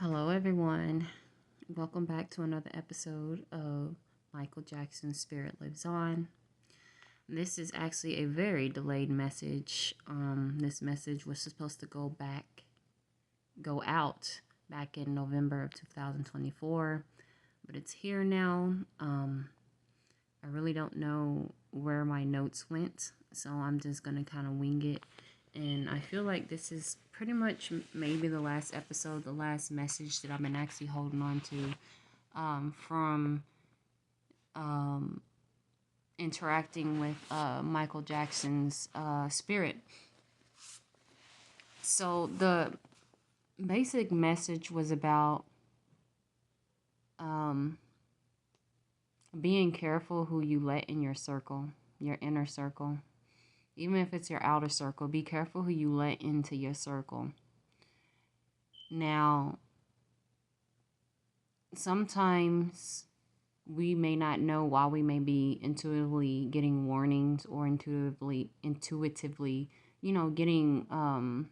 Hello, everyone. Welcome back to another episode of Michael Jackson's Spirit Lives On. This is actually a very delayed message. This message was supposed to go out back in November of 2024, but it's here now. I really don't know where my notes went, so I'm just gonna kind of wing it. And I feel like this is pretty much maybe the last episode, the last message that I've been actually holding on to from interacting with Michael Jackson's spirit. So the basic message was about being careful who you let in your circle, your inner circle. Even if it's your outer circle, be careful who you let into your circle. Now, sometimes we may not know why we may be intuitively getting warnings or intuitively, getting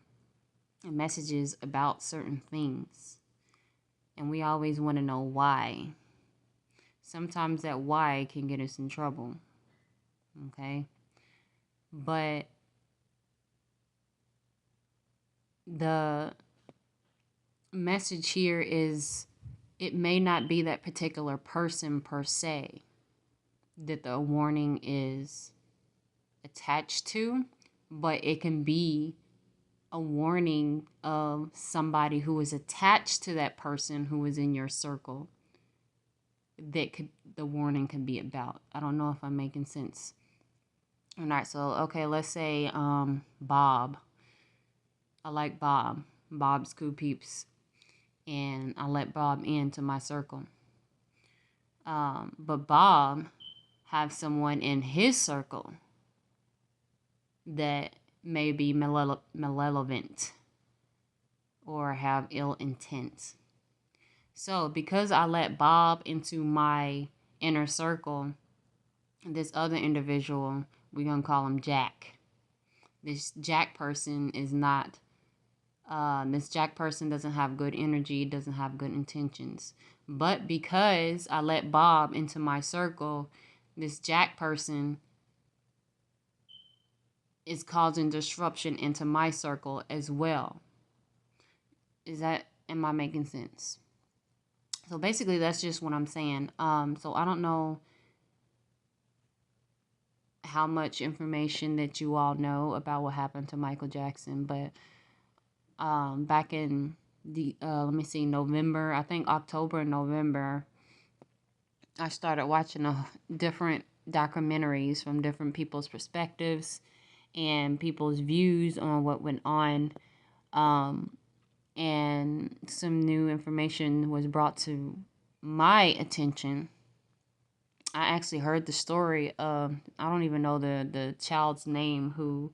messages about certain things. And we always want to know why. Sometimes that why can get us in trouble. Okay? But the message here is it may not be that particular person per se that the warning is attached to, but it can be a warning of somebody who is attached to that person who is in your circle the warning could be about. I don't know if I'm making sense. All right, so okay, let's say Bob. I like Bob. Bob's Cool Peeps. And I let Bob into my circle. But Bob have someone in his circle that may be malevolent or have ill intent. So because I let Bob into my inner circle, this other individual, we're going to call him Jack. This Jack person is not, this Jack person doesn't have good energy, doesn't have good intentions. But because I let Bob into my circle, this Jack person is causing disruption into my circle as well. Am I making sense? So basically that's just what I'm saying. So I don't know how much information that you all know about what happened to Michael Jackson, but back in the November, I think October and November, I started watching different documentaries from different people's perspectives and people's views on what went on, and some new information was brought to my attention. I actually heard the story of, I don't even know the child's name, who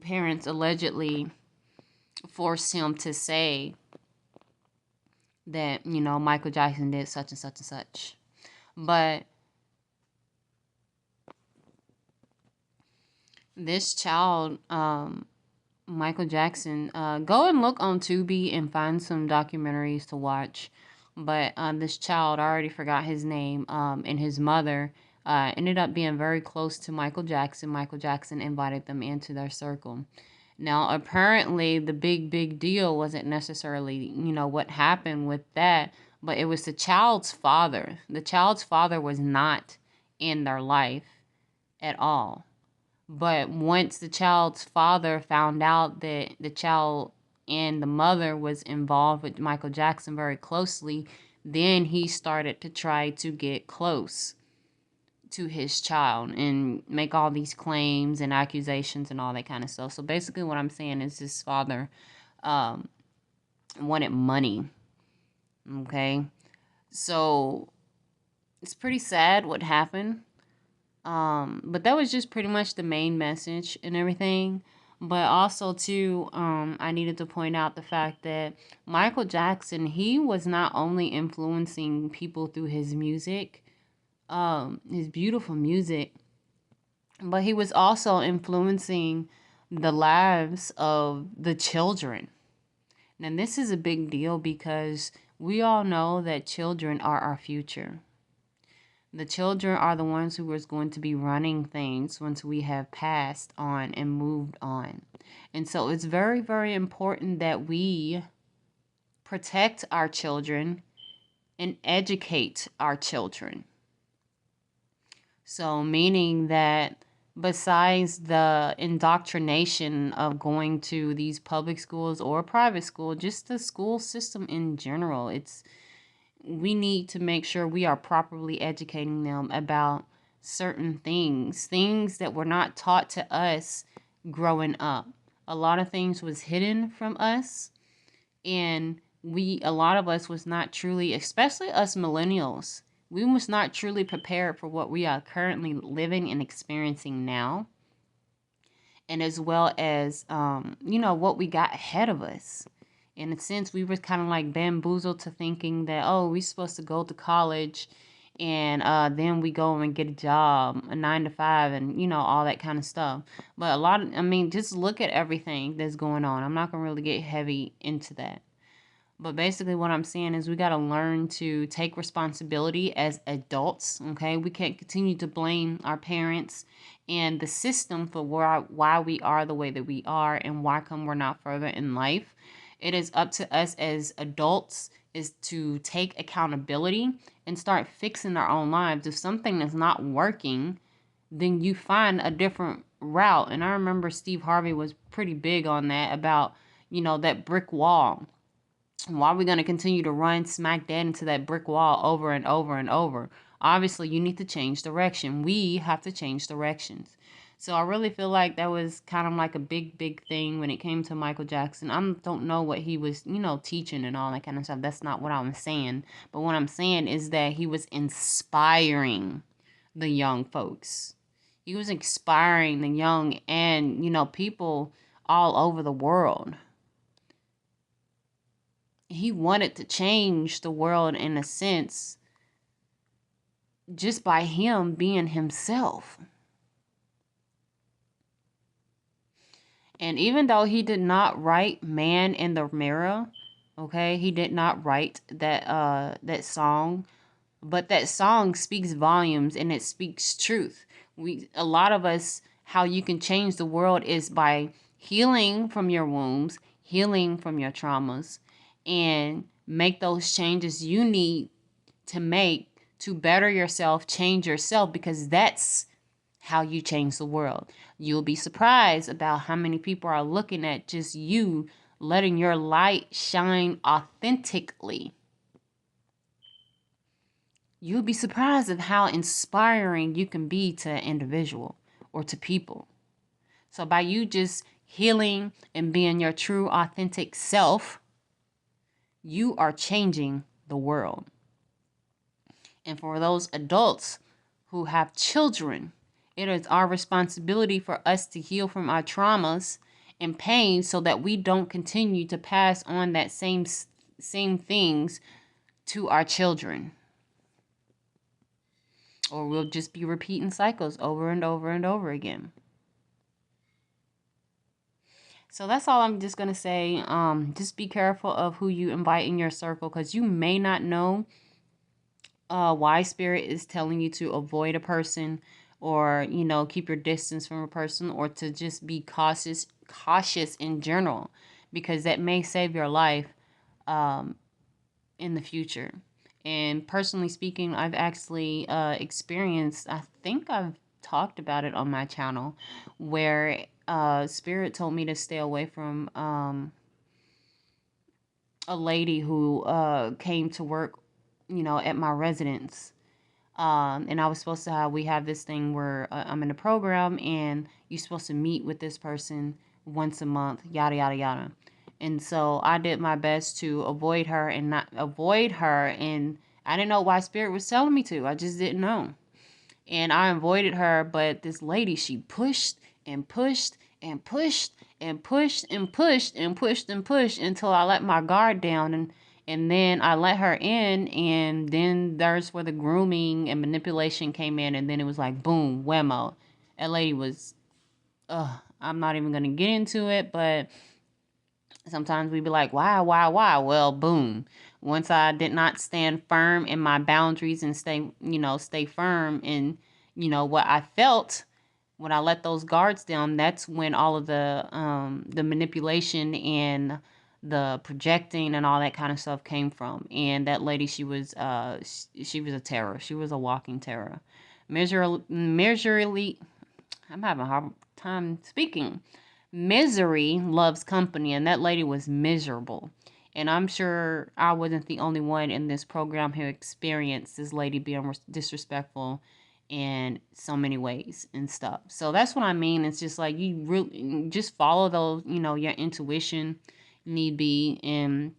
parents allegedly forced him to say that, Michael Jackson did such and such and such. But this child, Michael Jackson, go and look on Tubi and find some documentaries to watch. But this child, I already forgot his name, and his mother ended up being very close to Michael Jackson. Michael Jackson invited them into their circle. Now, apparently, the big deal wasn't necessarily, what happened with that, but it was the child's father. The child's father was not in their life at all. But once the child's father found out that the child and the mother was involved with Michael Jackson very closely, then he started to try to get close to his child and make all these claims and accusations and all that kind of stuff. So basically what I'm saying is his father wanted money. Okay? So it's pretty sad what happened. But that was just pretty much the main message and everything. But also, too, I needed to point out the fact that Michael Jackson, he was not only influencing people through his music, his beautiful music, but he was also influencing the lives of the children. And this is a big deal because we all know that children are our future. The children are the ones who is going to be running things once we have passed on and moved on. And so it's very, very important that we protect our children and educate our children. So, meaning that besides the indoctrination of going to these public schools or private school, just the school system in general, we need to make sure we are properly educating them about certain things that were not taught to us growing up. A lot of things was hidden from us, and a lot of us was not truly, especially us millennials, we was not truly prepared for what we are currently living and experiencing now, and as well as what we got ahead of us. In a sense, we were kind of like bamboozled to thinking that, oh, we're supposed to go to college and then we go and get a job, a 9 to 5, and all that kind of stuff. But just look at everything that's going on. I'm not gonna really get heavy into that. But basically, what I'm saying is we got to learn to take responsibility as adults, okay? We can't continue to blame our parents and the system for why we are the way that we are and why come we're not further in life. It is up to us as adults is to take accountability and start fixing our own lives. If something is not working, then you find a different route. And I remember Steve Harvey was pretty big on that about, that brick wall. Why are we going to continue to run smack dead into that brick wall over and over and over? Obviously, you need to change direction. We have to change directions. So I really feel like that was kind of like a big, big thing when it came to Michael Jackson. I don't know what he was, teaching and all that kind of stuff. That's not what I'm saying. But what I'm saying is that he was inspiring the young folks. He was inspiring the young and, people all over the world. He wanted to change the world in a sense just by him being himself. And even though he did not write Man in the Mirror, okay, he did not write that song, but that song speaks volumes and it speaks truth. A lot of us, how you can change the world is by healing from your wounds, healing from your traumas, and make those changes you need to make to better yourself, change yourself, because that's how you change the world. You'll be surprised about how many people are looking at just you letting your light shine authentically. You'll be surprised at how inspiring you can be to an individual or to people. So by you just healing and being your true authentic self, you are changing the world. And for those adults who have children, it is our responsibility for us to heal from our traumas and pain so that we don't continue to pass on that same things to our children. Or we'll just be repeating cycles over and over and over again. So that's all I'm just going to say. Just be careful of who you invite in your circle, because you may not know why spirit is telling you to avoid a person, or keep your distance from a person, or to just be cautious in general, because that may save your life in the future. And personally speaking, I've actually experienced, I think I've talked about it on my channel, where spirit told me to stay away from a lady who came to work at my residence. And I was supposed to we have this thing where I'm in a program and you're supposed to meet with this person once a month, yada, yada, yada. And so I did my best to avoid her and not avoid her. And I didn't know why spirit was telling me to. I just didn't know. And I avoided her. But this lady, she pushed and pushed and pushed and pushed and pushed and pushed and pushed until I let my guard down. And then I let her in, and then there's where the grooming and manipulation came in, and then it was like, boom, whammo. That lady was, I'm not even going to get into it, but Sometimes we be like, why? Well, boom. Once I did not stand firm in my boundaries and stay firm in, what I felt, when I let those guards down, that's when all of the manipulation and the projecting and all that kind of stuff came from. And that lady, she was a terror. She was a walking terror. Measurably, I'm having a hard time speaking. Misery loves company, and that lady was miserable. And I'm sure I wasn't the only one in this program who experienced this lady being disrespectful in so many ways and stuff. So that's what I mean. It's just like you really just follow those, your intuition need be, and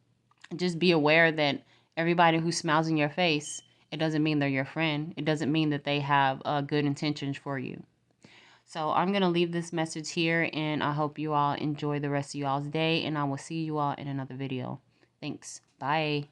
just be aware that everybody who smiles in your face, it doesn't mean they're your friend. It doesn't mean that they have good intentions for you. So I'm going to leave this message here, and I hope you all enjoy the rest of y'all's day, and I will see you all in another video. Thanks. Bye.